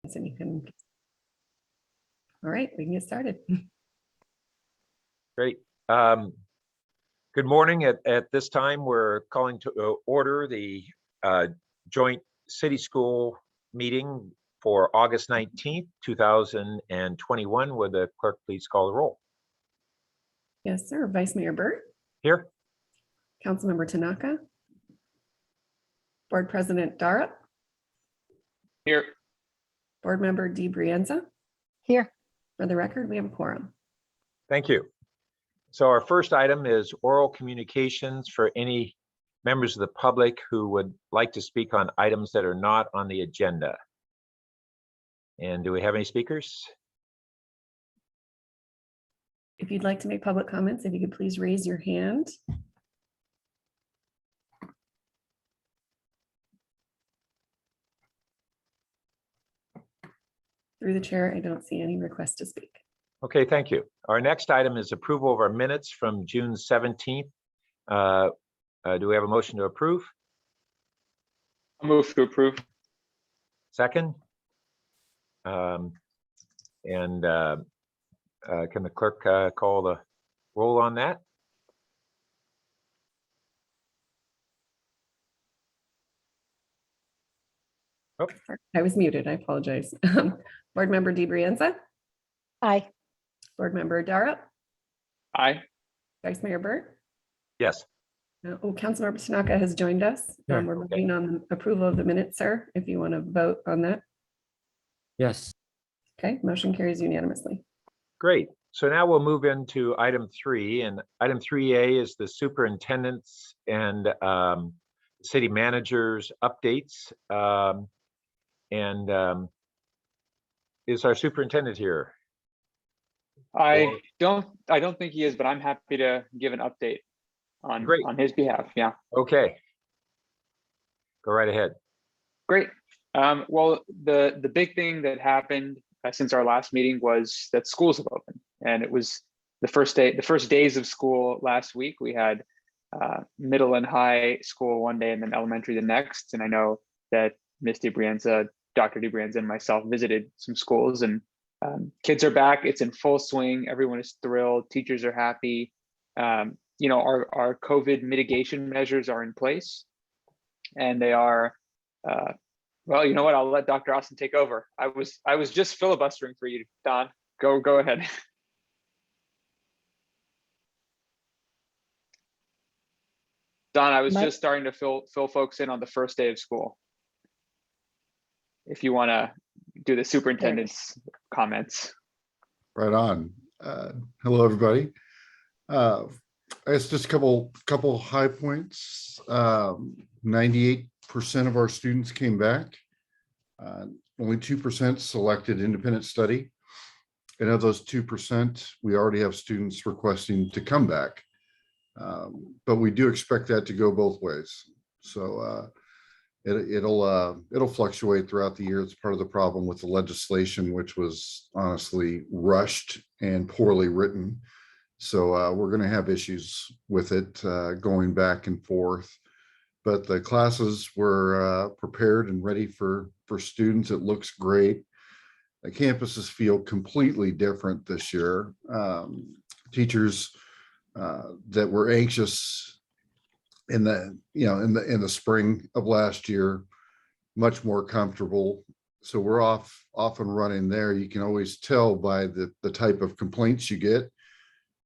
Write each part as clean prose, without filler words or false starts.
And you can. All right, we can get started. Great. Good morning. At this time, we're calling to order the joint city school meeting for August 19th, 2021. Would the clerk please call the roll? Yes, sir. Vice Mayor Burt. Here. Councilmember Tanaka. Board President Darup. Here. Board Member DiBrienza. Here. For the record, we have a quorum. Thank you. So our first item is oral communications for any members of the public who would like to speak on items that are not on the agenda. And do we have any speakers? If you'd like to make public comments, if you could please raise your hand. Through the chair, I don't see any requests to speak. Okay, thank you. Our next item is approval of our minutes from June 17th. Do we have a motion to approve? I'll move to approve. Second? Can the clerk call the roll on that? Oh. I was muted. I apologize. Board Member DiBrienza. Aye. Board Member Darup. Aye. Vice Mayor Burt. Yes. Councilmember Tanaka has joined us. Yeah, We're voting on the approval of the minutes, sir, if you want to vote on that. Yes. Okay, motion carries unanimously. Great. So now we'll move into item 3, and item 3A is the superintendent's and city managers updates. Is our superintendent here? I don't think he is, but I'm happy to give an update on his behalf. Yeah. Okay. Go right ahead. Great. Well, the big thing that happened since our last meeting was that schools have opened, and it was the first days of school last week. We had middle and high school one day and then elementary the next. And I know that Ms. DiBrienza, Dr. DiBrienza, and myself visited some schools, and kids are back. It's in full swing. Everyone is thrilled. Teachers are happy. Our COVID mitigation measures are in place, and they are. Well, you know what? I'll let Dr. Austin take over. I was just filibustering for you, Don. Go ahead. Don, I was just starting to fill folks in on the first day of school. If you want to do the superintendent's comments. Right on. Hello, everybody. I guess just a couple high points. 98% of our students came back. Only 2% selected independent study. And of those 2%, we already have students requesting to come back. But we do expect that to go both ways. So it'll fluctuate throughout the year. It's part of the problem with the legislation, which was honestly rushed and poorly written. So we're going to have issues with it going back and forth. But the classes were prepared and ready for students. It looks great. The campuses feel completely different this year. Teachers that were anxious in the spring of last year, much more comfortable. So we're off and running there. You can always tell by the type of complaints you get.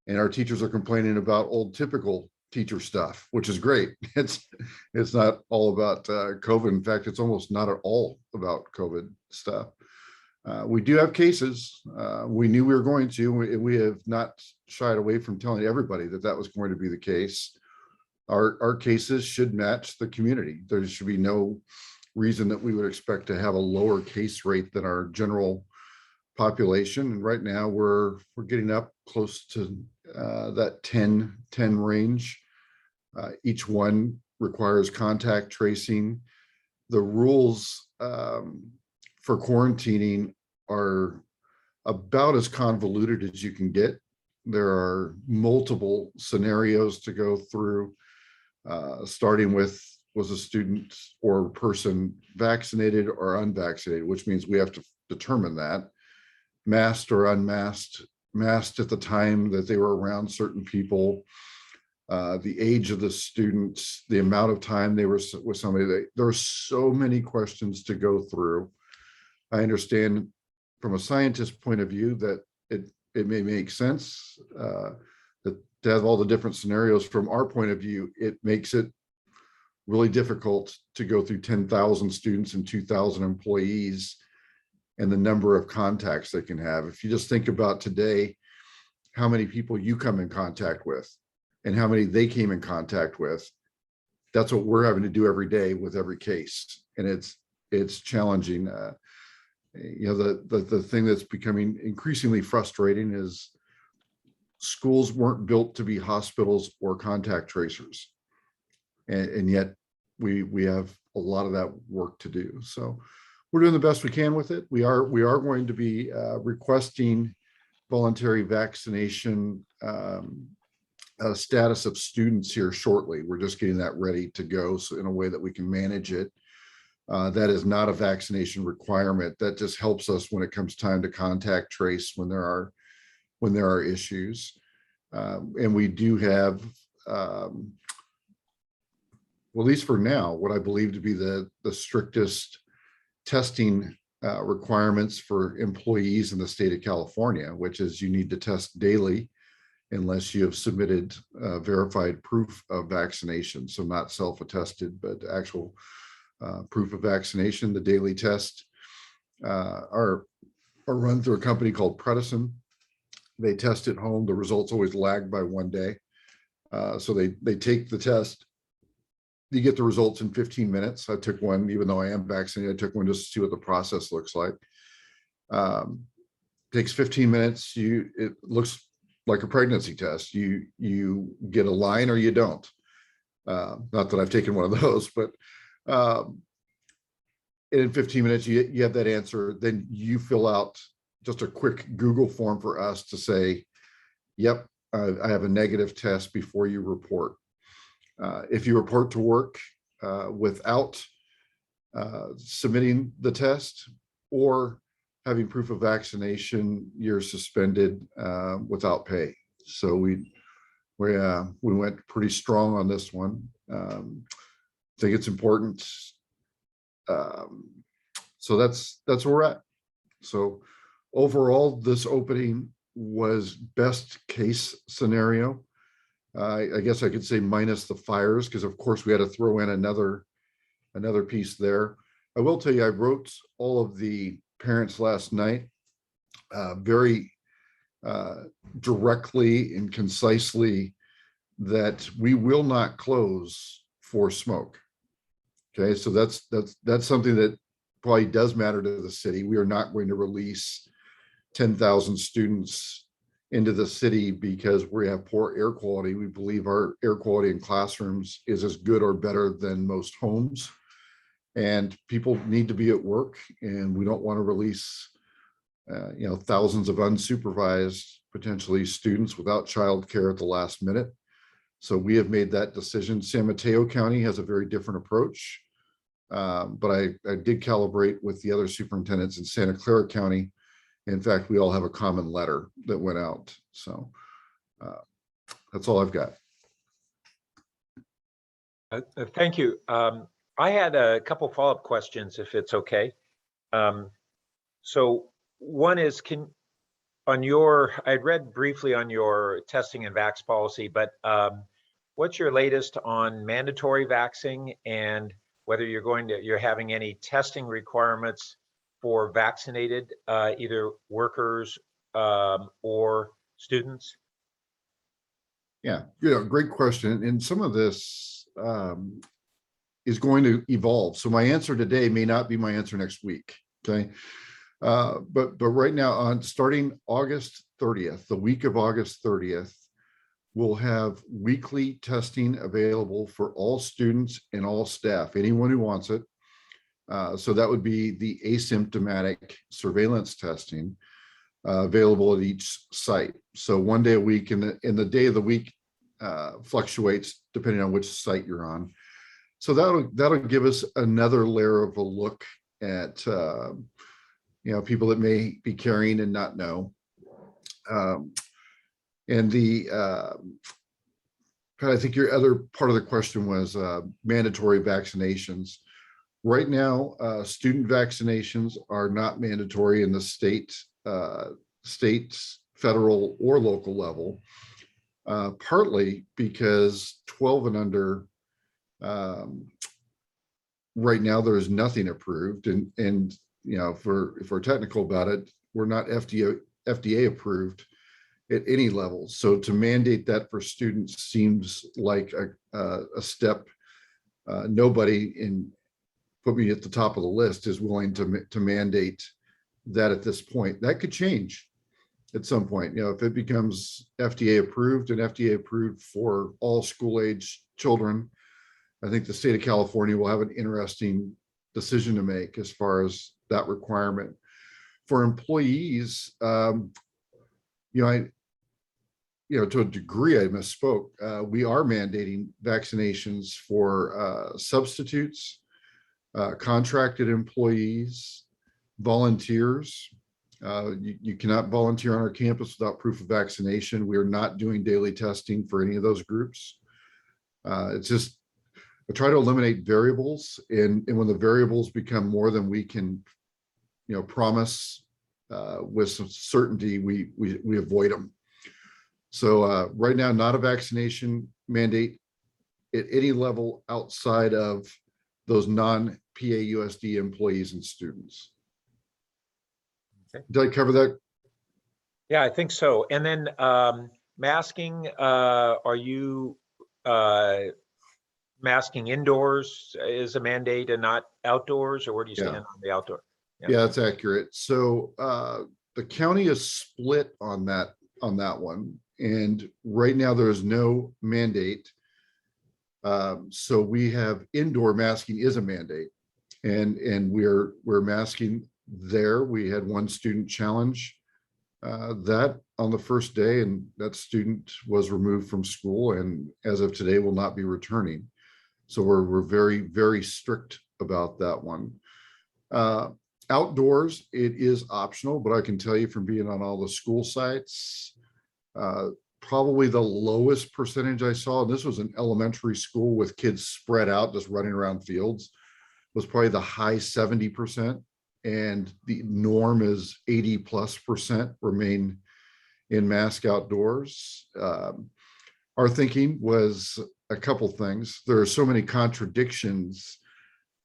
And our teachers are complaining about old typical teacher stuff, which is great. It's not all about COVID. In fact, it's almost not at all about COVID stuff. We do have cases. We knew we were going to. We have not shied away from telling everybody that was going to be the case. Our cases should match the community. There should be no reason that we would expect to have a lower case rate than our general population. And right now we're getting up close to that 10 range. Each one requires contact tracing. The rules for quarantining are about as convoluted as you can get. There are multiple scenarios to go through, starting with was a student or person vaccinated or unvaccinated, which means we have to determine that, masked or unmasked, masked at the time that they were around certain people, the age of the students, the amount of time they were with somebody. There are so many questions to go through. I understand from a scientist point of view that it may make sense that to have all the different scenarios. From our point of view, it makes it really difficult to go through 10,000 students and 2,000 employees and the number of contacts they can have. If you just think about today, how many people you come in contact with and how many they came in contact with, that's what we're having to do every day with every case. And it's challenging. The thing that's becoming increasingly frustrating is schools weren't built to be hospitals or contact tracers. And yet we have a lot of that work to do. So we're doing the best we can with it. We are going to be requesting voluntary vaccination status of students here shortly. We're just getting that ready to go, so in a way that we can manage it. That is not a vaccination requirement. That just helps us when it comes time to contact trace when there are issues. And we do have, well, at least for now, what I believe to be the strictest testing requirements for employees in the state of California, which is you need to test daily unless you have submitted verified proof of vaccination. So not self-attested, but actual proof of vaccination. The daily tests are run through a company called Predison. They test at home. The results always lag by 1 day. So they take the test. You get the results in 15 minutes. I took one, even though I am vaccinated, I took one just to see what the process looks like. Takes 15 minutes. It looks like a pregnancy test. You get a line or you don't. Not that I've taken one of those, but in 15 minutes, you have that answer. Then you fill out just a quick Google form for us to say, yep, I have a negative test before you report. If you report to work without submitting the test or having proof of vaccination, you're suspended without pay. So we went pretty strong on this one. I think it's important. So that's where we're at. So overall, this opening was best case scenario. I guess I could say minus the fires, because of course we had to throw in another piece there. I will tell you, I wrote all of the parents last night very directly and concisely that we will not close for smoke. Okay, so that's something that probably does matter to the city. We are not going to release 10,000 students into the city because we have poor air quality. We believe our air quality in classrooms is as good or better than most homes. And people need to be at work, and we don't want to release thousands of unsupervised, potentially students without childcare at the last minute. So we have made that decision. San Mateo County has a very different approach, but I did calibrate with the other superintendents in Santa Clara County. In fact, we all have a common letter that went out. So that's all I've got. Thank you. I had a couple follow-up questions, if it's okay. So one is, I'd read briefly on your testing and vax policy, but what's your latest on mandatory vaxing, and whether you're having any testing requirements for vaccinated either workers or students? Yeah, great question. And some of this is going to evolve. So my answer today may not be my answer next week. Okay. But right now, starting August 30th, the week of August 30th, we'll have weekly testing available for all students and all staff, anyone who wants it. So that would be the asymptomatic surveillance testing available at each site. So 1 day a week, and the day of the week fluctuates depending on which site you're on. So that'll give us another layer of a look at people that may be carrying and not know. And I think your other part of the question was mandatory vaccinations. Right now, student vaccinations are not mandatory in the states, federal or local level, partly because 12 and under, right now there is nothing approved, and if we're technical about it, we're not FDA approved at any level. So to mandate that for students seems like a step. Nobody put me at the top of the list is willing to mandate that at this point. That could change at some point. If it becomes FDA approved and FDA approved for all school age children, I think the state of California will have an interesting decision to make as far as that requirement. For employees, to a degree, I misspoke. We are mandating vaccinations for substitutes, contracted employees, volunteers. You cannot volunteer on our campus without proof of vaccination. We are not doing daily testing for any of those groups. It's just, I try to eliminate variables, and when the variables become more than we can, promise with some certainty, we avoid them. So right now, not a vaccination mandate at any level outside of those non-PAUSD employees and students. Okay. Did I cover that? Yeah, I think so. And then masking, are you masking indoors is a mandate and not outdoors, or where do you stand on the outdoor? Yeah, that's accurate. So the county is split on that one. And right now there is no mandate. So we have indoor masking is a mandate, and we're masking there. We had one student challenge that on the first day, and that student was removed from school, and as of today will not be returning. So we're very, very strict about that one. Outdoors, it is optional, but I can tell you from being on all the school sites, probably the lowest percentage I saw, and this was an elementary school with kids spread out just running around fields, was probably the high 70%, and the norm is 80+% remain in mask outdoors. Our thinking was a couple things. There are so many contradictions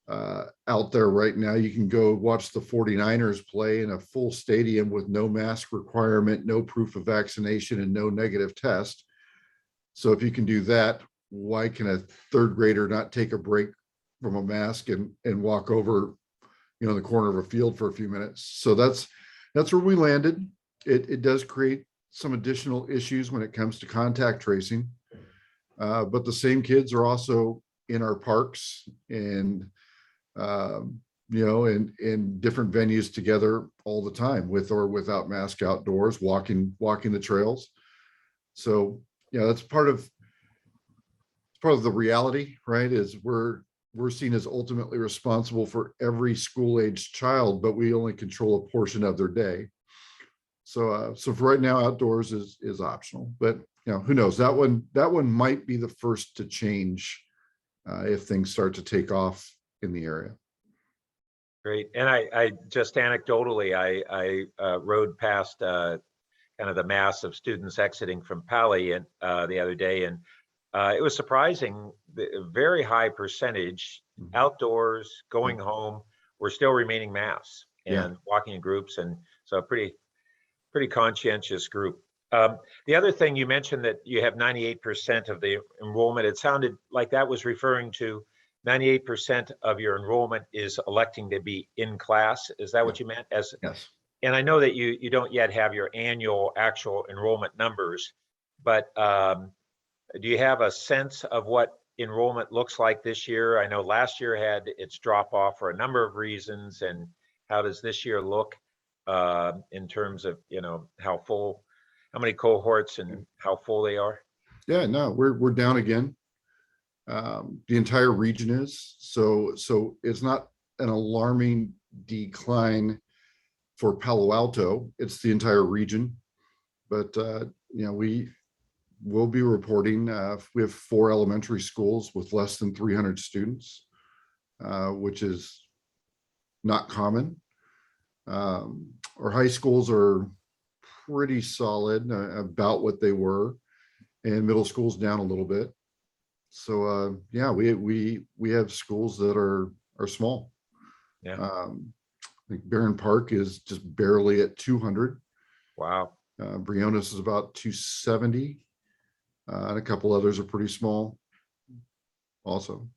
out there right now. You can go watch the 49ers play in a full stadium with no mask requirement, no proof of vaccination, and no negative test. So if you can do that, why can a third grader not take a break from a mask and walk over, in the corner of a field for a few minutes? So that's where we landed. It does create some additional issues when it comes to contact tracing, but the same kids are also in our parks and in different venues together all the time, with or without mask outdoors, walking the trails. So that's part of the reality, right? Is we're seen as ultimately responsible for every school age child, but we only control a portion of their day. So for right now, outdoors is optional, but who knows? That one might be the first to change if things start to take off in the area. Great. And I just anecdotally, I rode past kind of the mass of students exiting from Pali and the other day, and it was surprising, the very high percentage outdoors, going home, were still remaining masks and walking in groups, and so a pretty conscientious group. The other thing you mentioned, that you have 98% of the enrollment, it sounded like that was referring to 98% of your enrollment is electing to be in class. Is that what you meant? Yes. And I know that you don't yet have your annual actual enrollment numbers, but do you have a sense of what enrollment looks like this year? I know last year had its drop off for a number of reasons, and how does this year look in terms of how many cohorts and how full they are? Yeah, no, we're down again. The entire region is. So it's not an alarming decline for Palo Alto. It's the entire region. But we will be reporting. We have 4 elementary schools with less than 300 students, which is not common. Our high schools are pretty solid, about what they were, and middle school's down a little bit. So yeah, we have schools that are small. Yeah. I think Barron Park is just barely at 200. Wow. Briones is about 270, and a couple others are pretty small also.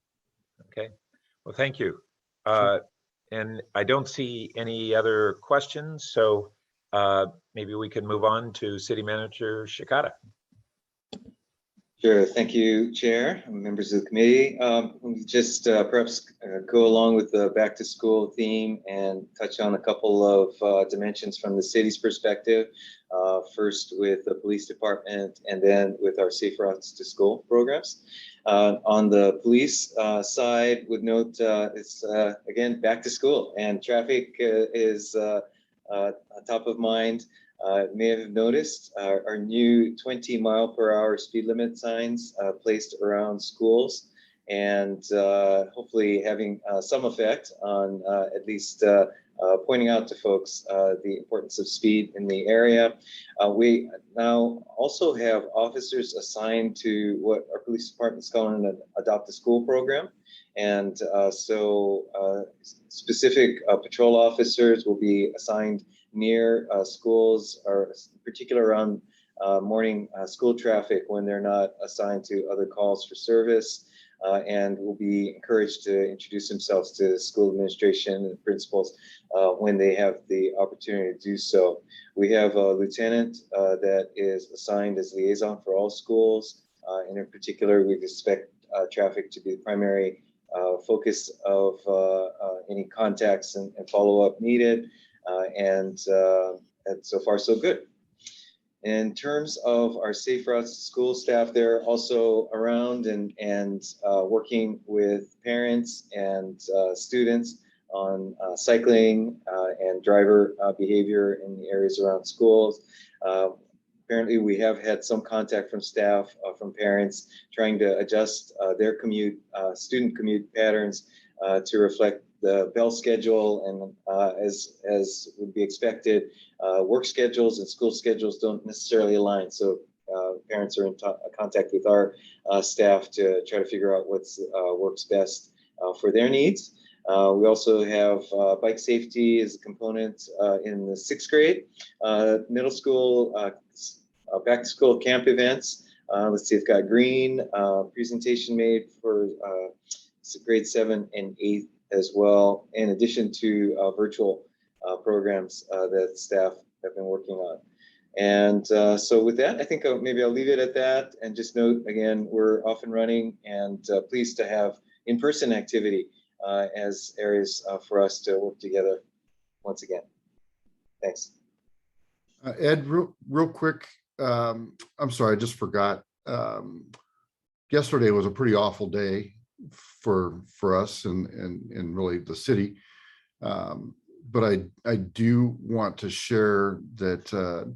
Okay. Well, thank you. Sure. And I don't see any other questions, so maybe we can move on to City Manager Shikata. Sure. Thank you, Chair, and members of the committee. Let me just perhaps go along with the back to school theme and touch on a couple of dimensions from the city's perspective. First with the police department and then with our Safe Routes to School programs. On the police side, would note it's again back to school, and traffic is top of mind. May have noticed our new 20-mile-per-hour speed limit signs placed around schools, and hopefully having some effect on at least pointing out to folks the importance of speed in the area. We now also have officers assigned to what our police department is calling an Adopt a School program. And so specific patrol officers will be assigned near schools, or in particular around morning school traffic when they're not assigned to other calls for service, and will be encouraged to introduce themselves to school administration and principals when they have the opportunity to do so. We have a lieutenant that is assigned as liaison for all schools, and in particular, we expect traffic to be the primary focus of any contacts and follow-up needed. And so far, so good. In terms of our Safe Routes to School staff, they're also around and working with parents and students on cycling and driver behavior in the areas around schools. Apparently, we have had some contact from staff, from parents, trying to adjust their student commute patterns to reflect the bell schedule, and as would be expected, work schedules and school schedules don't necessarily align. So parents are in contact with our staff to try to figure out what's works best for their needs. We also have bike safety as a component in the 6th grade, middle school, back to school camp events. Let's see, it's got green presentation made for grade 7 and 8 as well, in addition to virtual programs that staff have been working on. And so with that, I think maybe I'll leave it at that, and just note again, we're off and running and pleased to have in-person activity as areas for us to work together once again. Thanks. Ed, real quick, I'm sorry, I just forgot. Yesterday was a pretty awful day for us and really the city. But I do want to share that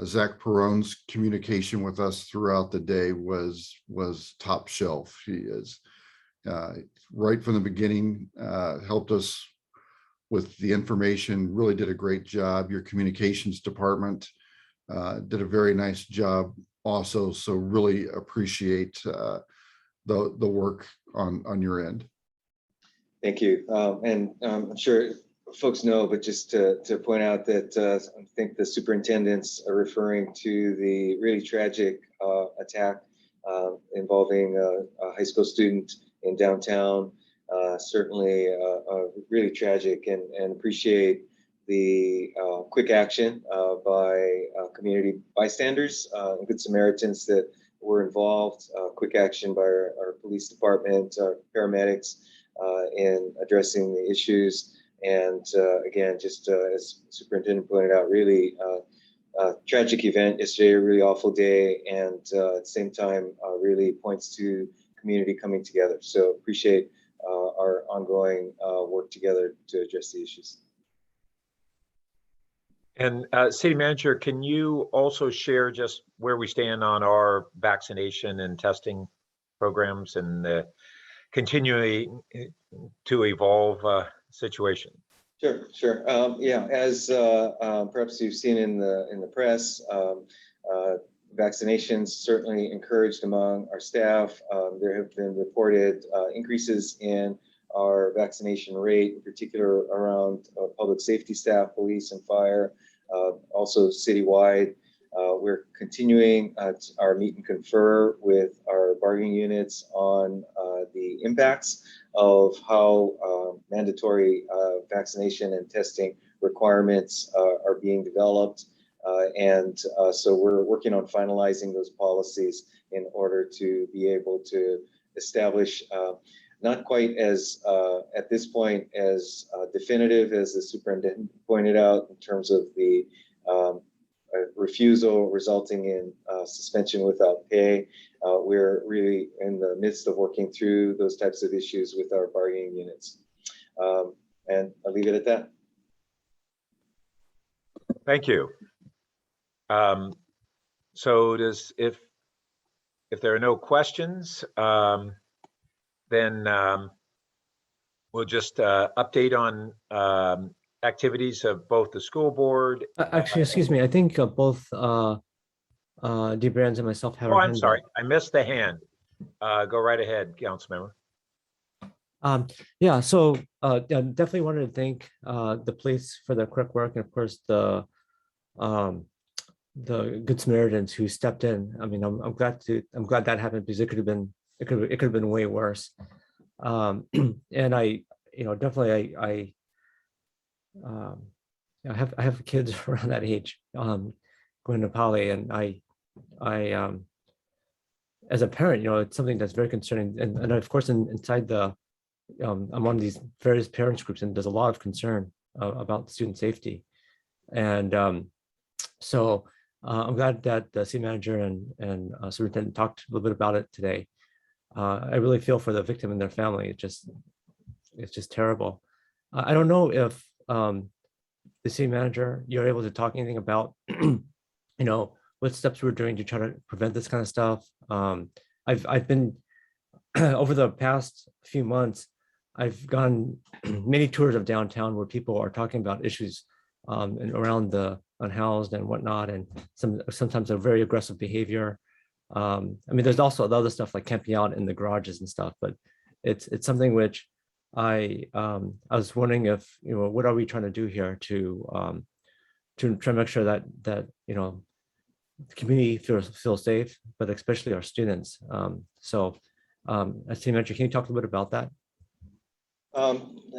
Zach Perone's communication with us throughout the day was top shelf. He is right from the beginning, helped us with the information, really did a great job. Your communications department did a very nice job also. So really appreciate the work on your end. Thank you. And I'm sure folks know, but just to point out that I think the superintendents are referring to the really tragic attack involving a high school student in downtown. Certainly really tragic, and appreciate the quick action by community bystanders and Good Samaritans that were involved, quick action by our police department, our paramedics in addressing the issues. And again, just as Superintendent pointed out, really tragic event yesterday, a really awful day, and at the same time really points to community coming together. So appreciate our ongoing work together to address the issues. And City Manager, can you also share just where we stand on our vaccination and testing programs and the continuing to evolve situation? Sure. Yeah, as perhaps you've seen in the press, vaccinations certainly encouraged among our staff. There have been reported increases in our vaccination rate, in particular around public safety staff, police and fire, also citywide. We're continuing our meet and confer with our bargaining units on the impacts of how mandatory vaccination and testing requirements are being developed. So we're working on finalizing those policies in order to be able to establish not quite as at this point as definitive as the superintendent pointed out in terms of the refusal resulting in suspension without pay. We're really in the midst of working through those types of issues with our bargaining units. And I'll leave it at that. Thank you. So if there are no questions, then we'll just update on activities of both the school board. Actually, excuse me. I think both DeBrands and myself have. Oh, our I'm hands sorry. up. I missed the hand. Go right ahead, Councilmember. Yeah. So yeah, definitely wanted to thank the police for their quick work, and of course the Good Samaritans who stepped in. I mean, I'm glad that happened because it could have been way worse. And I definitely I have kids around that age going to poly, and I as a parent, it's something that's very concerning, and of course inside the I'm on these various parents groups, and there's a lot of concern about student safety, and so I'm glad that the city manager and superintendent talked a little bit about it today. I really feel for the victim and their family. It's just terrible. I don't know if the city manager, you're able to talk anything about, what steps we're doing to try to prevent this kind of stuff. I've been over the past few months, I've gone many tours of downtown where people are talking about issues and around the unhoused and whatnot, and sometimes a very aggressive behavior. I mean, there's also the other stuff like camping out in the garages and stuff, but it's something which I was wondering if, what are we trying to do here to try to make sure that the community feels safe, but especially our students. As city manager, can you talk a little bit about that?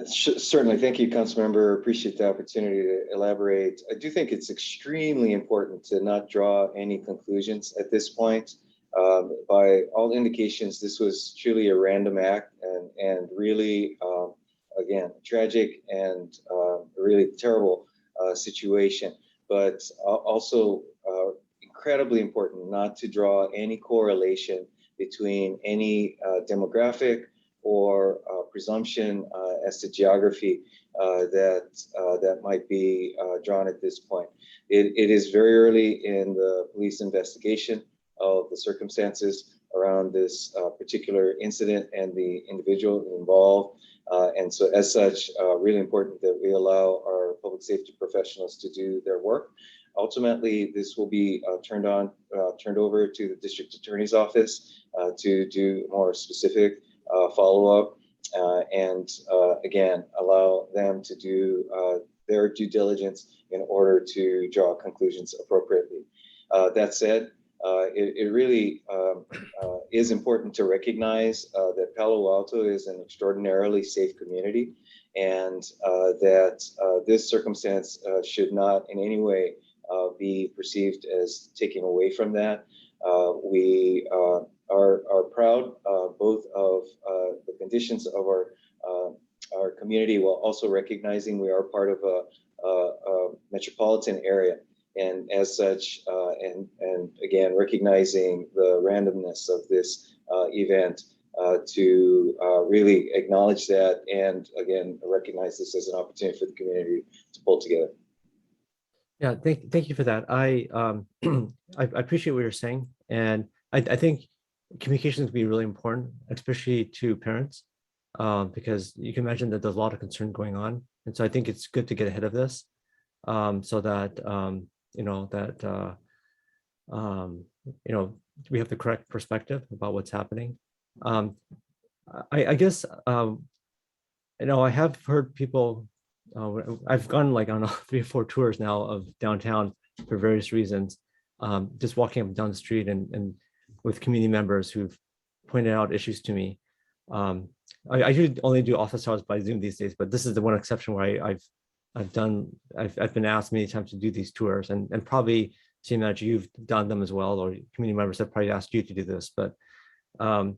Certainly. Thank you, Councilmember. Appreciate the opportunity to elaborate. I do think it's extremely important to not draw any conclusions at this point. By all indications, this was truly a random act and really, again, tragic and really terrible situation, but also incredibly important not to draw any correlation between any demographic or presumption as to geography that might be drawn at this point. It is very early in the police investigation of the circumstances around this particular incident and the individual involved. And so as such, really important that we allow our public safety professionals to do their work. Ultimately, this will be turned over to the district attorney's office to do more specific follow-up and again, allow them to do their due diligence in order to draw conclusions appropriately. That said, it really is important to recognize that Palo Alto is an extraordinarily safe community, and that this circumstance should not in any way be perceived as taking away from that. We are proud both of the conditions of our community, while also recognizing we are part of a metropolitan area. And as such, and again, recognizing the randomness of this event, to really acknowledge that and again recognize this as an opportunity for the community to pull together. Yeah, thank you for that. I appreciate what you're saying, and I think communication is be really important, especially to parents, because you can imagine that there's a lot of concern going on, and so I think it's good to get ahead of this, so that you know that you know we have the correct perspective about what's happening. I guess you know I have heard people. I've gone like on 3 or 4 tours now of downtown for various reasons, just walking up and down the street and with community members who've pointed out issues to me. I usually only do office hours by Zoom these days, but this is the one exception where I've been asked many times to do these tours, and probably seeing that you've done them as well, or community members have probably asked you to do this. But I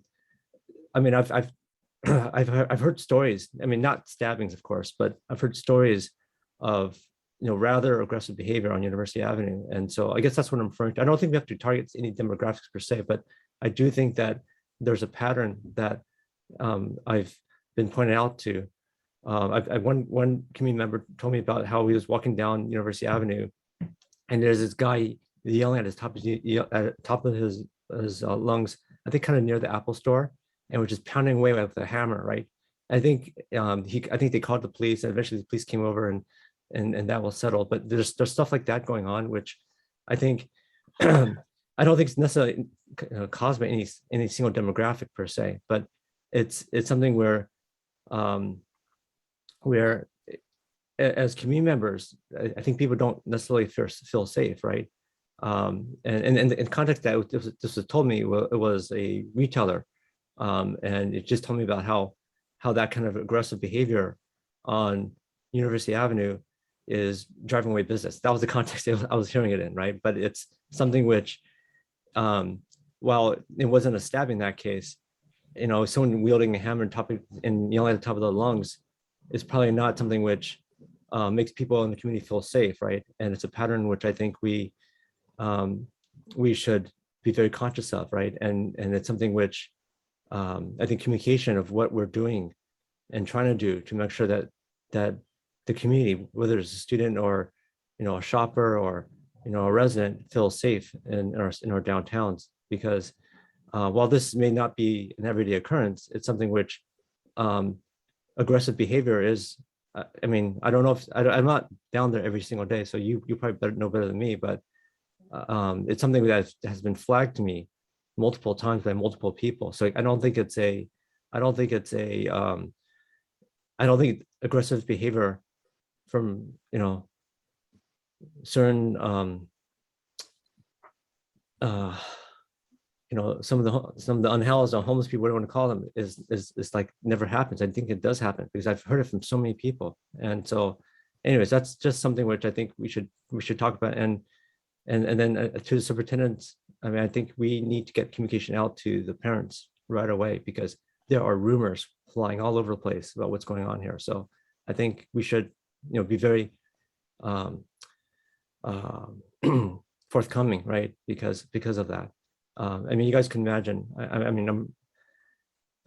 mean, I've I've heard stories. I mean, not stabbings, of course, but I've heard stories of rather aggressive behavior on University Avenue, and so I guess that's what I'm referring to. I don't think we have to target any demographics per se, but I do think that there's a pattern that I've been pointed out to. One community member told me about how he was walking down University Avenue, and there's this guy yelling at the top of his lungs, I think kind of near the Apple store, and was just pounding away with a hammer, right? I think I think they called the police, and eventually the police came over, and that was settled. But there's stuff like that going on, which I think I don't think it's necessarily caused by any single demographic per se, but it's something where as community members, I think people don't necessarily feel safe, right? And in context that this was told me, it was a retailer. And it just told me about how that kind of aggressive behavior on University Avenue is driving away business. That was the context I was hearing it in, right? But it's something which, while it wasn't a stabbing in that case, someone wielding a hammer and yelling at the top of their lungs is probably not something which makes people in the community feel safe, right? And it's a pattern which I think we should be very conscious of, right? And it's something which I think communication of what we're doing and trying to do to make sure that the community, whether it's a student or a shopper or a resident, feels safe in our downtowns. Because while this may not be an everyday occurrence, it's something which aggressive behavior is. I mean, I don't know if I'm not down there every single day, so you probably know better than me, but it's something that has been flagged to me multiple times by multiple people. So I don't think aggressive behavior from certain some of the unhoused or homeless people, whatever you want to call them, is like never happens. I think it does happen because I've heard it from so many people. And so anyways, that's just something which I think we should talk about. And then to the superintendents, I mean, I think we need to get communication out to the parents right away, because there are rumors flying all over the place about what's going on here. So I think we should, be very forthcoming, right? Because of that. I mean, you guys can imagine.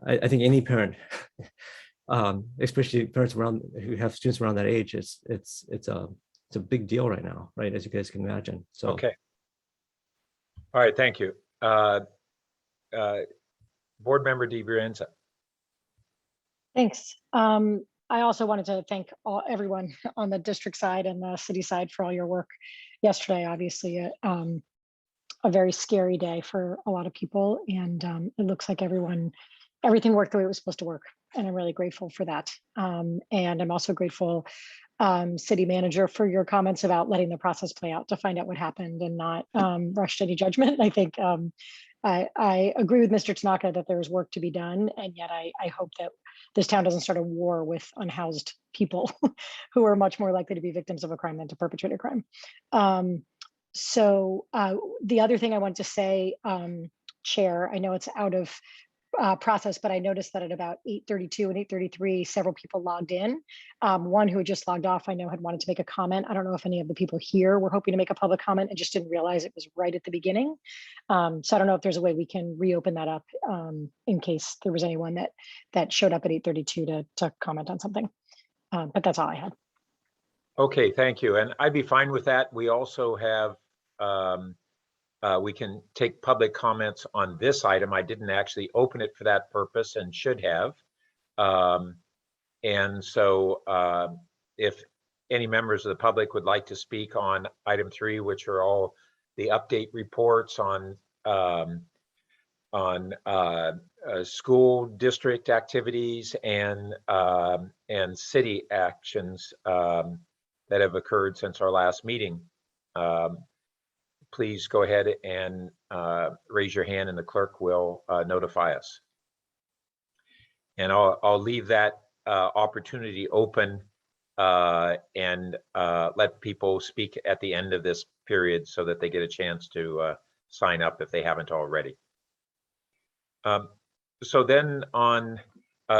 I think any parent, especially parents who have students around that age, it's a big deal right now, right? As you guys can imagine. So okay. All right, thank you. Board Member DiBrienza. Thanks. I also wanted to thank everyone on the district side and the city side for all your work yesterday. Obviously, a very scary day for a lot of people, and it looks like everything worked the way it was supposed to work, and I'm really grateful for that. And I'm also grateful, city manager, for your comments about letting the process play out to find out what happened and not rush to any judgment. I think I agree with Mr. Tanaka that there's work to be done, and yet I hope that this town doesn't start a war with unhoused people who are much more likely to be victims of a crime than to perpetrate a crime. So the other thing I want to say, Chair, I know it's out of process, but I noticed that at about 8:32 and 8:33, several people logged in. One who had just logged off, I know, had wanted to make a comment. I don't know if any of the people here were hoping to make a public comment and just didn't realize it was right at the beginning. So I don't know if there's a way we can reopen that up in case there was anyone that showed up at 8:32 to comment on something. But that's all I had. Okay, thank you. And I'd be fine with that. We also have, we can take public comments on this item. I didn't actually open it for that purpose and should have. And so if any members of the public would like to speak on item 3, which are all the update reports on school district activities and city actions that have occurred since our last meeting, please go ahead and raise your hand and the clerk will notify us. And I'll leave that opportunity open and let people speak at the end of this period so that they get a chance to sign up if they haven't already. So then on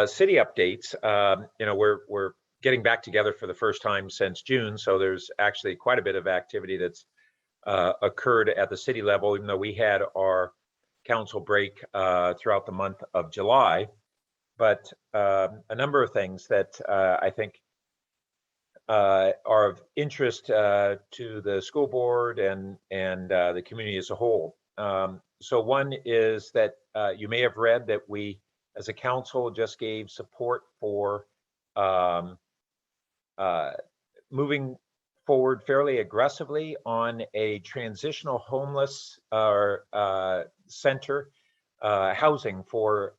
city updates, we're getting back together for the first time since June. So there's actually quite a bit of activity that's occurred at the city level, even though we had our council break throughout the month of July. But a number of things that I think are of interest to the school board and the community as a whole. So one is that you may have read that we, as a council, just gave support for moving forward fairly aggressively on a transitional homeless center housing for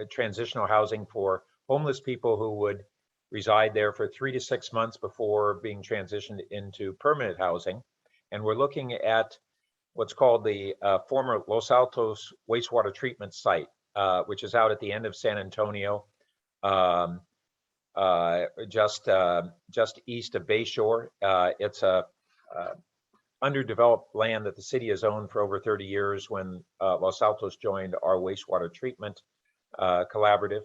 transitional housing for homeless people who would reside there for 3 to 6 months before being transitioned into permanent housing. And we're looking at what's called the former Los Altos wastewater treatment site, which is out at the end of San Antonio, just east of Bayshore. It's a underdeveloped land that the city has owned for over 30 years when Los Altos joined our wastewater treatment collaborative.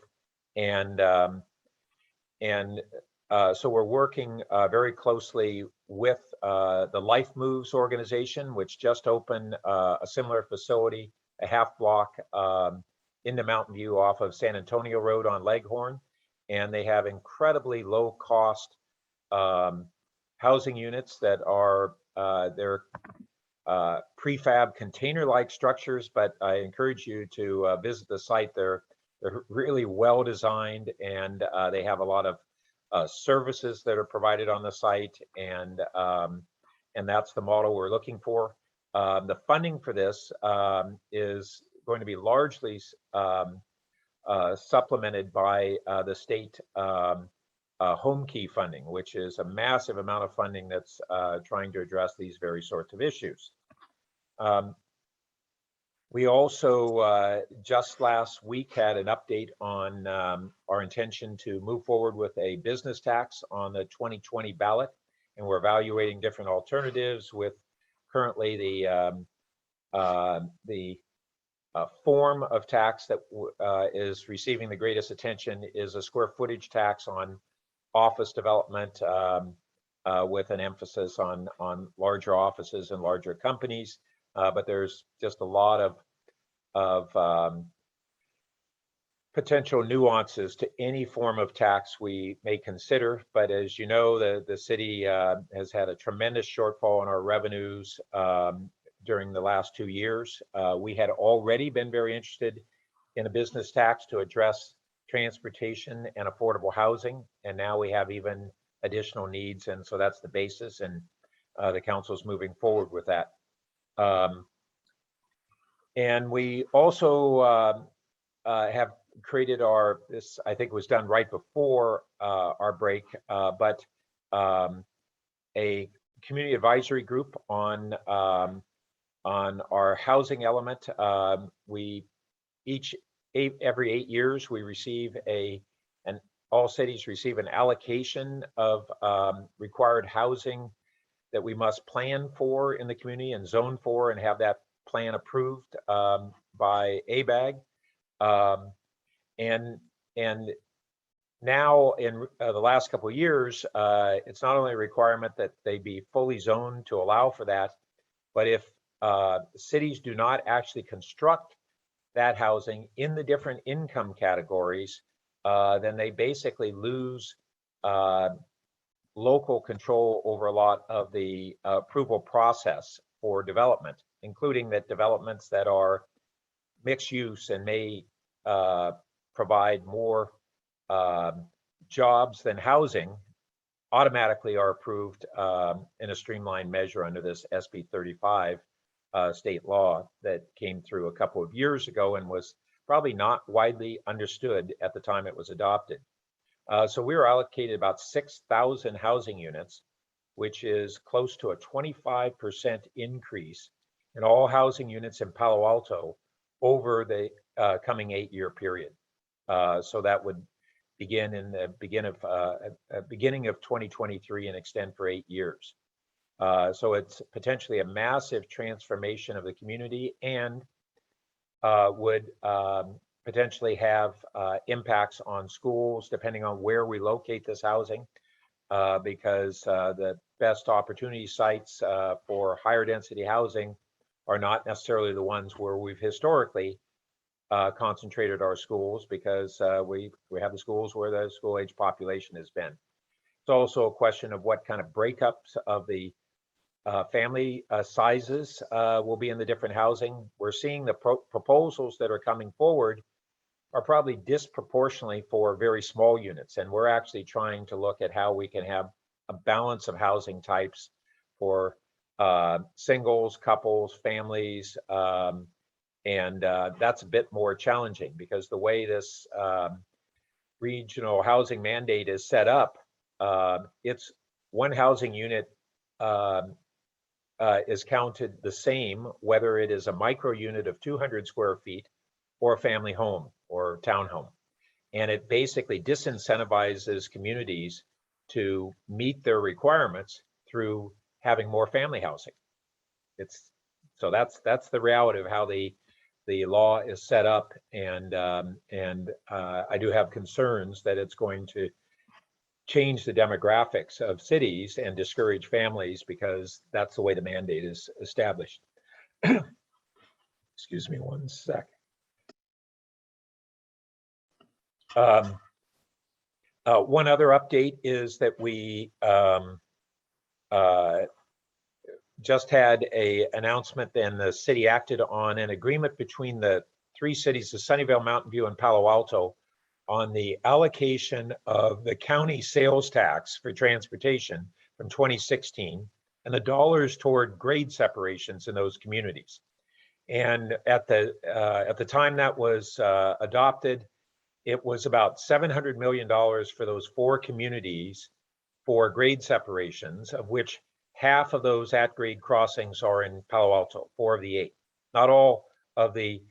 So we're working very closely with the Life Moves organization, which just opened a similar facility, a half block into Mountain View off of San Antonio Road on Leghorn. And they have incredibly low cost housing units that are they're prefab container-like structures, but I encourage you to visit the site. They're really well designed, and they have a lot of services that are provided on the site, and that's the model we're looking for. The funding for this is going to be largely supplemented by the state home key funding, which is a massive amount of funding that's trying to address these very sorts of issues. We also just last week had an update on our intention to move forward with a business tax on the 2020 ballot, and we're evaluating different alternatives. With currently the form of tax that is receiving the greatest attention is a square footage tax on office development, with an emphasis on larger offices and larger companies. But there's just a lot of potential nuances to any form of tax we may consider. But as you know, the city has had a tremendous shortfall in our revenues during the last 2 years. We had already been very interested in a business tax to address transportation and affordable housing, and now we have even additional needs, and so that's the basis, and the council's moving forward with that. And we also have created this I think was done right before our break, but a community advisory group on our housing element. Every 8 years we receive all cities receive an allocation of required housing that we must plan for in the community and zone for and have that plan approved by ABAG. And now in the last couple of years, it's not only a requirement that they be fully zoned to allow for that, but if cities do not actually construct that housing in the different income categories, then they basically lose local control over a lot of the approval process for development, including that developments that are mixed use and may provide more jobs than housing automatically are approved in a streamlined measure under this SB 35 state law that came through a couple of years ago and was probably not widely understood at the time it was adopted. So we were allocated about 6,000 housing units, which is close to a 25% increase in all housing units in Palo Alto over the coming 8-year period. So that would begin in the beginning of 2023 and extend for 8 years. So it's potentially a massive transformation of the community and would potentially have impacts on schools depending on where we locate this housing, because the best opportunity sites for higher density housing are not necessarily the ones where we've historically concentrated our schools, because we have the schools where the school age population has been. It's also a question of what kind of breakups of the family sizes will be in the different housing. We're seeing the proposals that are coming forward are probably disproportionately for very small units. And we're actually trying to look at how we can have a balance of housing types for singles, couples, families. And that's a bit more challenging because the way this regional housing mandate is set up, it's one housing unit is counted the same, whether it is a micro unit of 200 square feet or a family home or townhome. And it basically disincentivizes communities to meet their requirements through having more family housing. So that's the reality of how the law is set up, and I do have concerns that it's going to change the demographics of cities and discourage families because that's the way the mandate is established. Excuse me one sec. One other update is that we just had an announcement, and the city acted on an agreement between the 3 cities of Sunnyvale, Mountain View, and Palo Alto on the allocation of the county sales tax for transportation from 2016 and the dollars toward grade separations in those communities. And at the time that was adopted, it was about $700 million for those 4 communities for grade separations, of which half of those at-grade crossings are in Palo Alto, 4 of the 8. Not all of the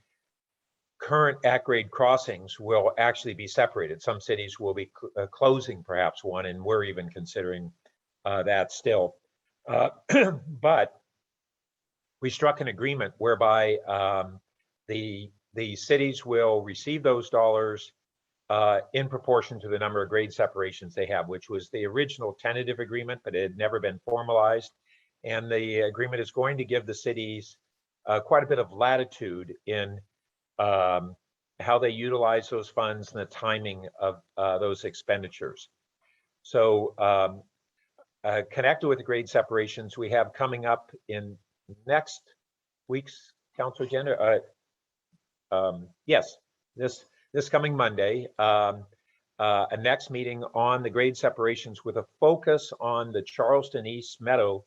current at-grade crossings will actually be separated. Some cities will be closing perhaps one, and we're even considering that still. But we struck an agreement whereby the cities will receive those dollars in proportion to the number of grade separations they have, which was the original tentative agreement, but it had never been formalized. And the agreement is going to give the cities quite a bit of latitude in how they utilize those funds and the timing of those expenditures. So connected with the grade separations, we have coming up in next week's council agenda. Yes, this coming Monday, a next meeting on the grade separations with a focus on the Charleston East Meadow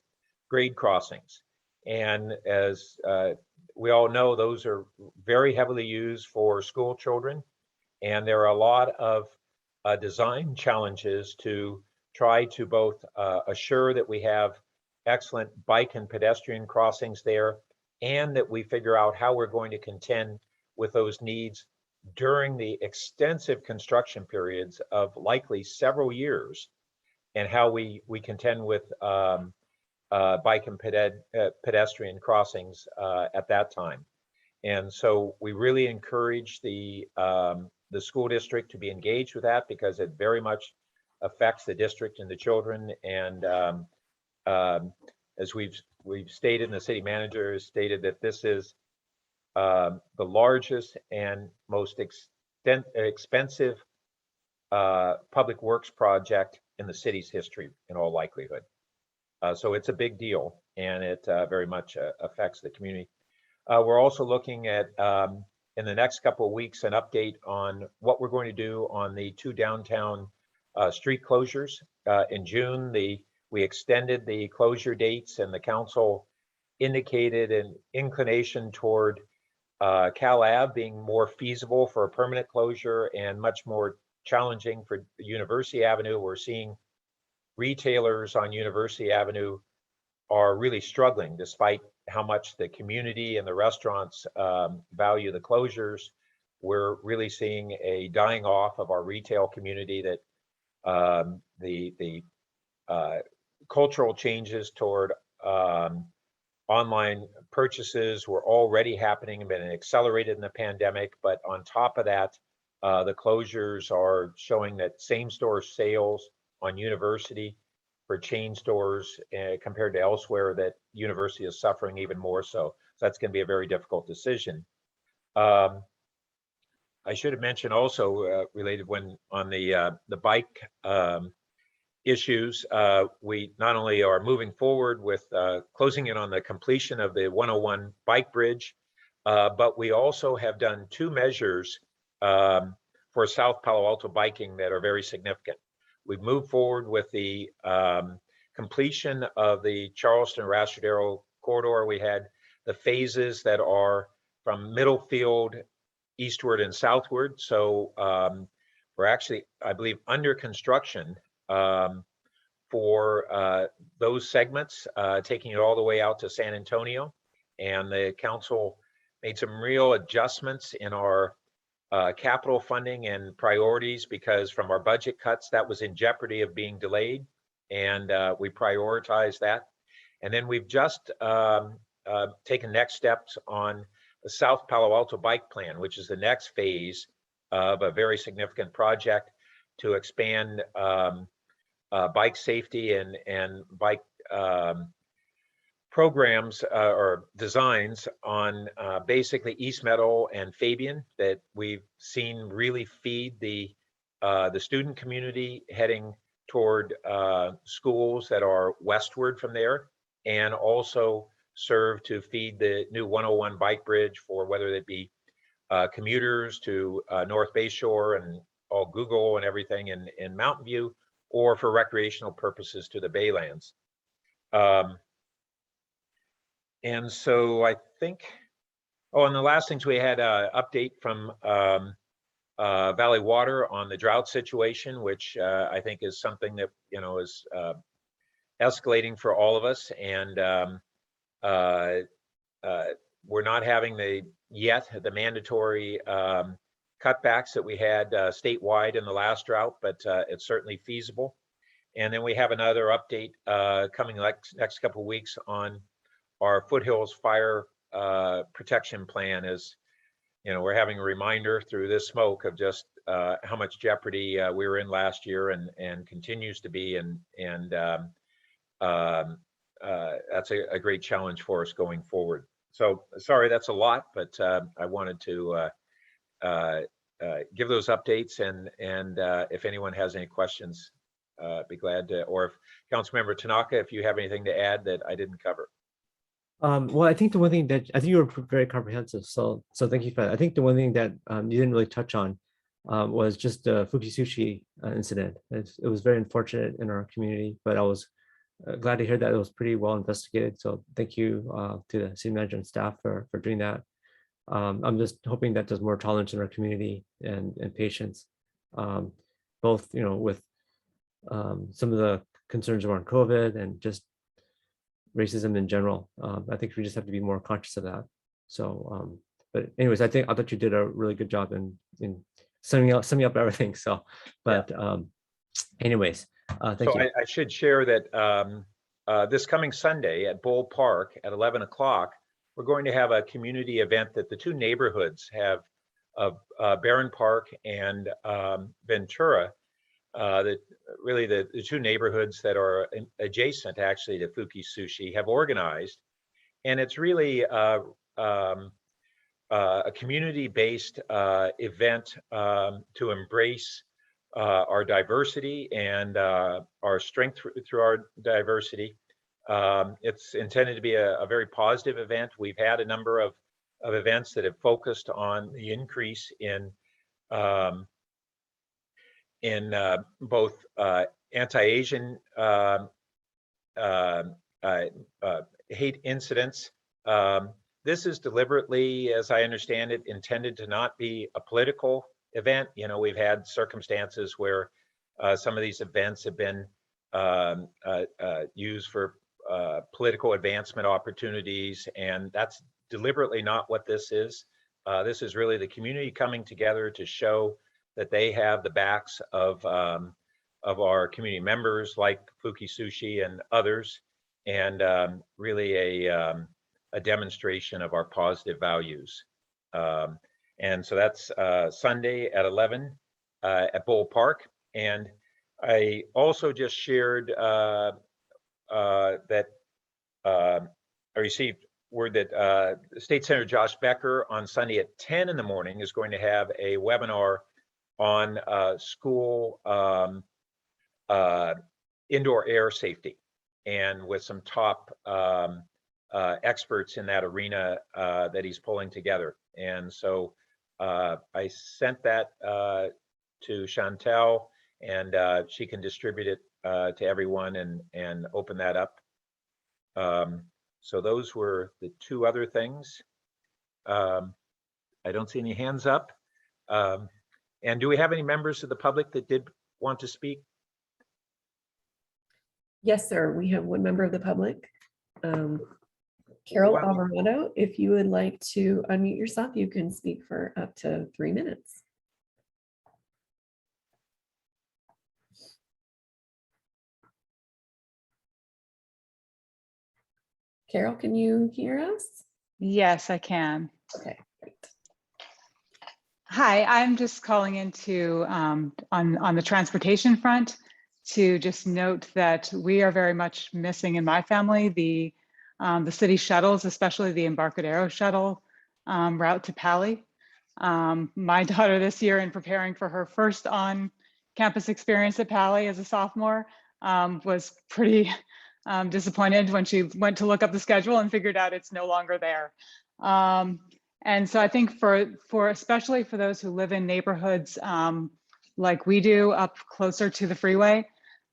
grade crossings. And as we all know, those are very heavily used for school children. And there are a lot of design challenges to try to both assure that we have excellent bike and pedestrian crossings there, and that we figure out how we're going to contend with those needs during the extensive construction periods of likely several years, and how we contend with bike and pedestrian crossings at that time. And so we really encourage the school district to be engaged with that because it very much affects the district and the children. And as we've stated, and the city manager has stated that this is the largest and most expensive public works project in the city's history, in all likelihood. So it's a big deal, and it very much affects the community. We're also looking at, in the next couple of weeks, an update on what we're going to do on the 2 downtown street closures. In June, we extended the closure dates, and the council indicated an inclination toward Cal Ave being more feasible for a permanent closure and much more challenging for University Avenue. We're seeing retailers on University Avenue are really struggling despite how much the community and the restaurants value the closures. We're really seeing a dying off of our retail community, that the cultural changes toward online purchases were already happening and been accelerated in the pandemic. But on top of that, the closures are showing that same store sales on University for chain stores compared to elsewhere, that University is suffering even more so. So that's going to be a very difficult decision. I should have mentioned also related when on the bike issues, we not only are moving forward with closing in on the completion of the 101 bike bridge, but we also have done 2 measures for South Palo Alto biking that are very significant. We've moved forward with the completion of the Charleston-Rastradero corridor. We had the phases that are from Middlefield eastward and southward. So we're actually, I believe, under construction for those segments, taking it all the way out to San Antonio. And the council made some real adjustments in our capital funding and priorities, because from our budget cuts, that was in jeopardy of being delayed, and we prioritized that. And then we've just taken next steps on the South Palo Alto Bike Plan, which is the next phase of a very significant project to expand bike safety and bike programs or designs on basically East Meadow and Fabian, that we've seen really feed the student community heading toward schools that are westward from there, and also serve to feed the new 101 bike bridge for whether it be commuters to North Bay Shore and all Google and everything in Mountain View, or for recreational purposes to the Baylands. And so I think, oh, and the last things we had an update from Valley Water on the drought situation, which I think is something that, you know, is escalating for all of us. And we're not having the mandatory cutbacks that we had statewide in the last drought, but it's certainly feasible. And then we have another update coming next couple of weeks on our Foothills Fire Protection Plan. Is, you know, we're having a reminder through this smoke of just how much jeopardy we were in last year and continues to be, and that's a great challenge for us going forward. So sorry, that's a lot, but I wanted to give those updates, and if anyone has any questions, be glad to, or if Councilmember Tanaka, if you have anything to add that I didn't cover. Well, I think the one thing that I think you were very comprehensive, so thank you for that. I think the one thing that you didn't really touch on was just the Fuki Sushi incident. It was very unfortunate in our community, but I was glad to hear that it was pretty well investigated. So thank you to the city manager and staff for doing that. I'm just hoping that there's more tolerance in our community and patience, both, you know, with some of the concerns around COVID and just racism in general. I think we just have to be more conscious of that. So, but anyways, I thought you did a really good job in summing up everything. So, but anyways, thank you. I should share that this coming Sunday at Bull Park at 11 o'clock, we're going to have a community event that the two neighborhoods have of Barron Park and Ventura, that really the two neighborhoods that are adjacent actually to Fuki Sushi have organized. And it's really a community-based event to embrace our diversity and our strength through our diversity. It's intended to be a very positive event. We've had a number of events that have focused on the increase in both anti-Asian hate incidents. This is deliberately, as I understand it, intended to not be a political event. You know, we've had circumstances where some of these events have been used for political advancement opportunities, and that's deliberately not what this is. This is really the community coming together to show that they have the backs of our community members like Fuki Sushi and others, and really a demonstration of our positive values. And so that's Sunday at 11 at Bull Park. And I also just shared that I received word that State Senator Josh Becker on Sunday at 10 in the morning is going to have a webinar on school indoor air safety, and with some top experts in that arena that he's pulling together. And so I sent that to Chantel, and she can distribute it to everyone and open that up. So those were the two other things. I don't see any hands up. And do we have any members of the public that did want to speak? Yes, sir. We have one member of the public. Carol Alvarado, if you would like to unmute yourself, you can speak for up to 3 minutes. Carol, can you hear us? Yes, I can. Okay, great. Hi, I'm just calling into on the transportation front to just note that we are very much missing in my family the city shuttles, especially the Embarcadero shuttle route to Pali. My daughter this year, in preparing for her first on-campus experience at Pali as a sophomore, was pretty disappointed when she went to look up the schedule and figured out it's no longer there. And so I think for especially for those who live in neighborhoods like we do up closer to the freeway,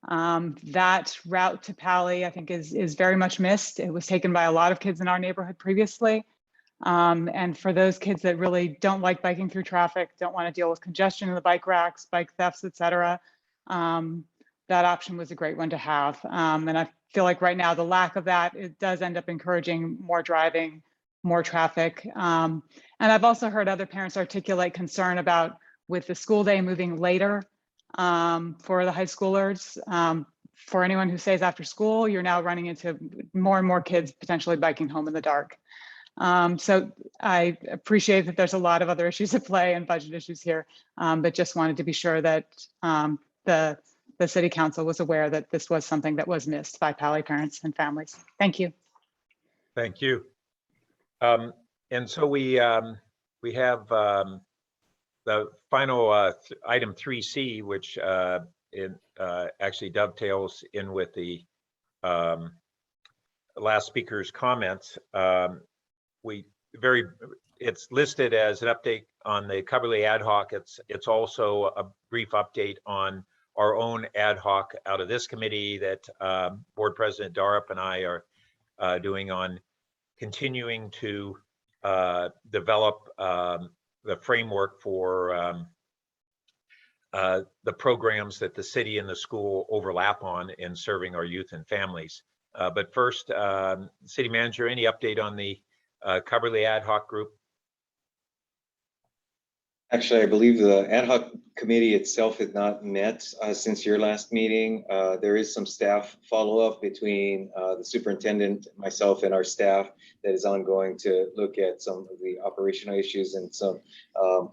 that route to Pali, I think is very much missed. It was taken by a lot of kids in our neighborhood previously. And for those kids that really don't like biking through traffic, don't want to deal with congestion in the bike racks, bike thefts, et cetera, that option was a great one to have. And I feel like right now the lack of that, it does end up encouraging more driving, more traffic. And I've also heard other parents articulate concern about with the school day moving later for the high schoolers. For anyone who stays after school, you're now running into more and more kids potentially biking home in the dark. So I appreciate that there's a lot of other issues at play and budget issues here, but just wanted to be sure that the city council was aware that this was something that was missed by Pali parents and families. Thank you. Thank you. And so we have the final item 3C, which actually dovetails in with the last speaker's comments. It's listed as an update on the Coverly ad hoc. It's also a brief update on our own ad hoc out of this committee that Board President Darup and I are doing on continuing to develop the framework for the programs that the city and the school overlap on in serving our youth and families. But first, City Manager, any update on the Coverly ad hoc group? Actually, I believe the ad hoc committee itself had not met since your last meeting. There is some staff follow-up between the superintendent, myself, and our staff that is ongoing to look at some of the operational issues and some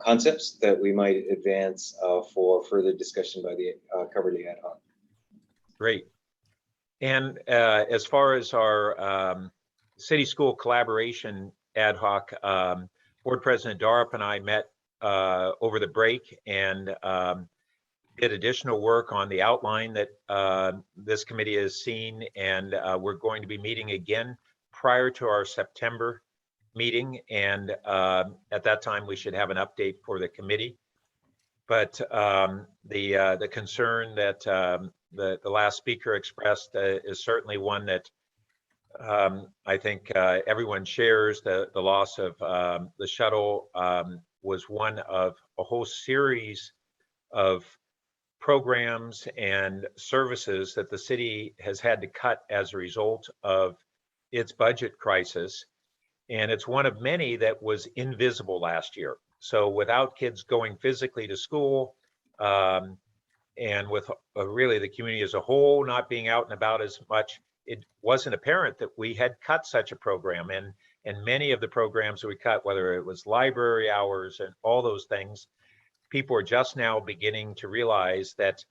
concepts that we might advance for further discussion by the Coverly ad hoc. Great. And as far as our city school collaboration ad hoc, Board President Darup and I met over the break and did additional work on the outline that this committee has seen, and we're going to be meeting again prior to our September meeting, and at that time we should have an update for the committee. But the concern that the last speaker expressed is certainly one that I think everyone shares. The loss of the shuttle was one of a whole series of programs and services that the city has had to cut as a result of its budget crisis. And it's one of many that was invisible last year. So without kids going physically to school, and with really the community as a whole not being out and about as much, it wasn't apparent that we had cut such a program. And many of the programs that we cut, whether it was library hours and all those things, people are just now beginning to realize that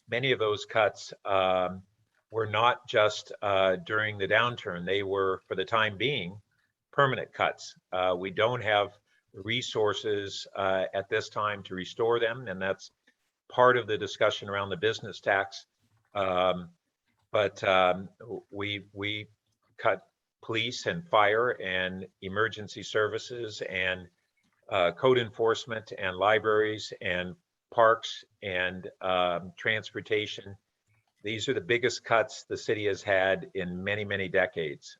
many of those cuts were not just during the downturn. They were, for the time being, permanent cuts. We don't have resources at this time to restore them, and that's part of the discussion around the business tax. But we cut police and fire and emergency services and code enforcement and libraries and parks and transportation. These are the biggest cuts the city has had in many, many decades.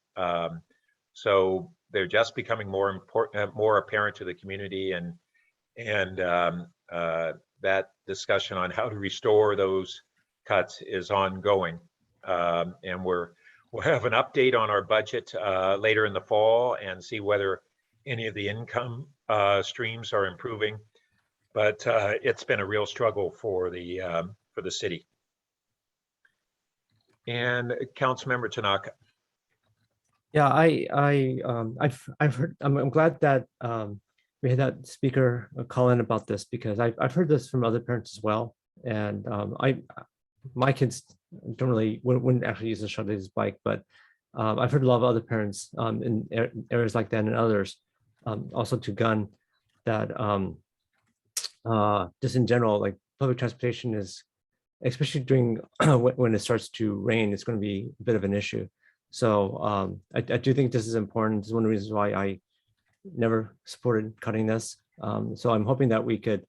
So they're just becoming more important, more apparent to the community, and that discussion on how to restore those cuts is ongoing. And we'll have an update on our budget later in the fall and see whether any of the income streams are improving. But it's been a real struggle for the city. And Councilmember Tanaka. Yeah, I've heard. I'm glad that we had that speaker call in about this, because I've heard this from other parents as well. And my kids wouldn't actually use the shuttle as bike, but I've heard a lot of other parents in areas like that and others, also to gun, that just in general, like public transportation is, especially during when it starts to rain, it's going to be a bit of an issue. So I do think this is important. This is one of the reasons why I never supported cutting this. So I'm hoping that we could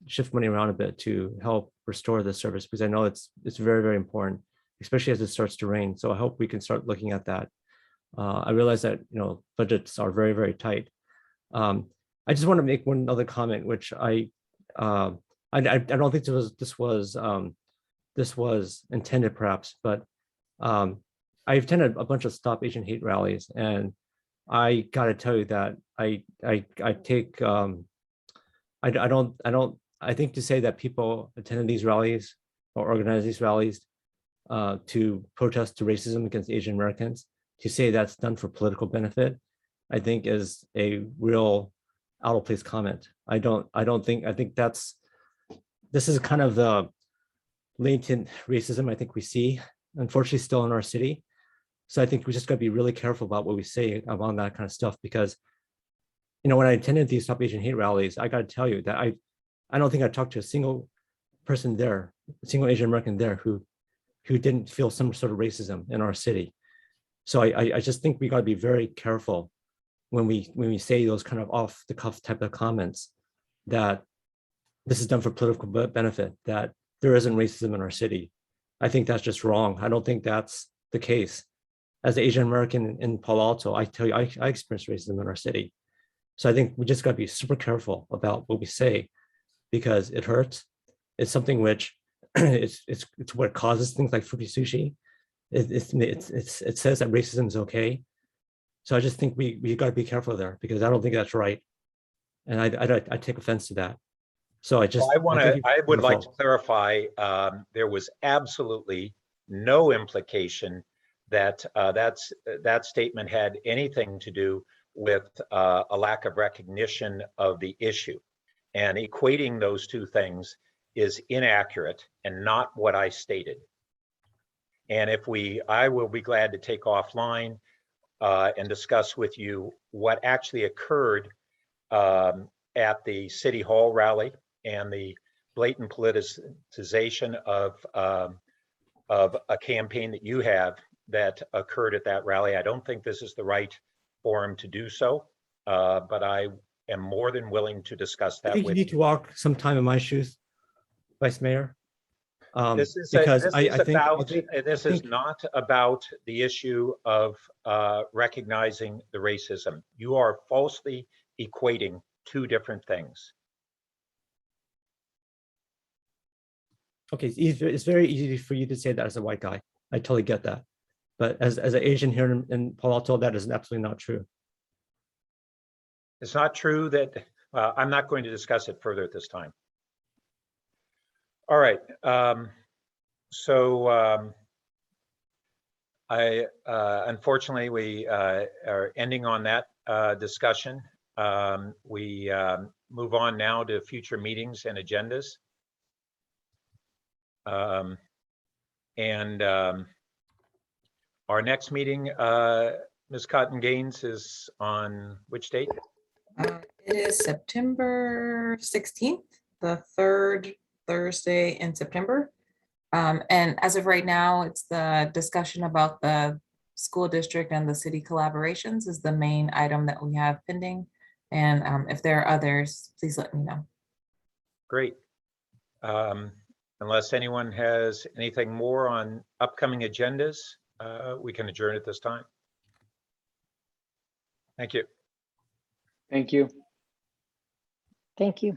shift money around a bit to help restore the service, because I know it's very, very important, especially as it starts to rain. So I hope we can start looking at that. I realize that budgets are very, very tight. I just want to make one other comment, which I don't think this was intended, perhaps, but I attended a bunch of Stop Asian Hate rallies, and I got to tell you that I think to say that people attended these rallies or organize these rallies to protest to racism against Asian Americans, to say that's done for political benefit, I think is a real out of place comment. I think this is kind of the latent racism I think we see, unfortunately, still in our city. So I think we just got to be really careful about what we say about that kind of stuff, because when I attended these Stop Asian Hate rallies, I got to tell you that I don't think I talked to a single person there, a single Asian American there who didn't feel some sort of racism in our city. So I just think we got to be very careful when we say those kind of off the cuff type of comments, that this is done for political benefit, that there isn't racism in our city. I think that's just wrong. I don't think that's the case. As an Asian American in Palo Alto, I tell you, I experienced racism in our city. So I think we just got to be super careful about what we say, because it hurts. It's something which it's what causes things like Fuki Sushi. It says that racism is okay. So I just think we got to be careful there, because I don't think that's right. And I take offense to that. So I just, I would like to Wonderful. clarify, there was absolutely no implication that that statement had anything to do with a lack of recognition of the issue. And equating those two things is inaccurate and not what I stated. And I will be glad to take offline and discuss with you what actually occurred at the City Hall rally and the blatant politicization of a campaign that you have that occurred at that rally. I don't think this is the right forum to do so, but I am more than willing to discuss I that think you with need to you. walk some time in my shoes, Vice Mayor. This is Because this is not about the issue of recognizing the racism. You are falsely equating two different things. okay, it's very easy for you to say that as a white guy. I totally get that. But as an Asian here in Palo Alto, that is absolutely not true. It's not true that I'm not going to discuss it further at this time. All right. Unfortunately, we are ending on that discussion. We move on now to future meetings and agendas. Our next meeting, Ms. Cotton Gaines, is on which date? It is September 16th, the third Thursday in September. And as of right now, it's the discussion about the school district and the city collaborations is the main item that we have pending. And if there are others, please let me know. Great. Unless anyone has anything more on upcoming agendas, we can adjourn at this time. Thank you. Thank you. Thank you.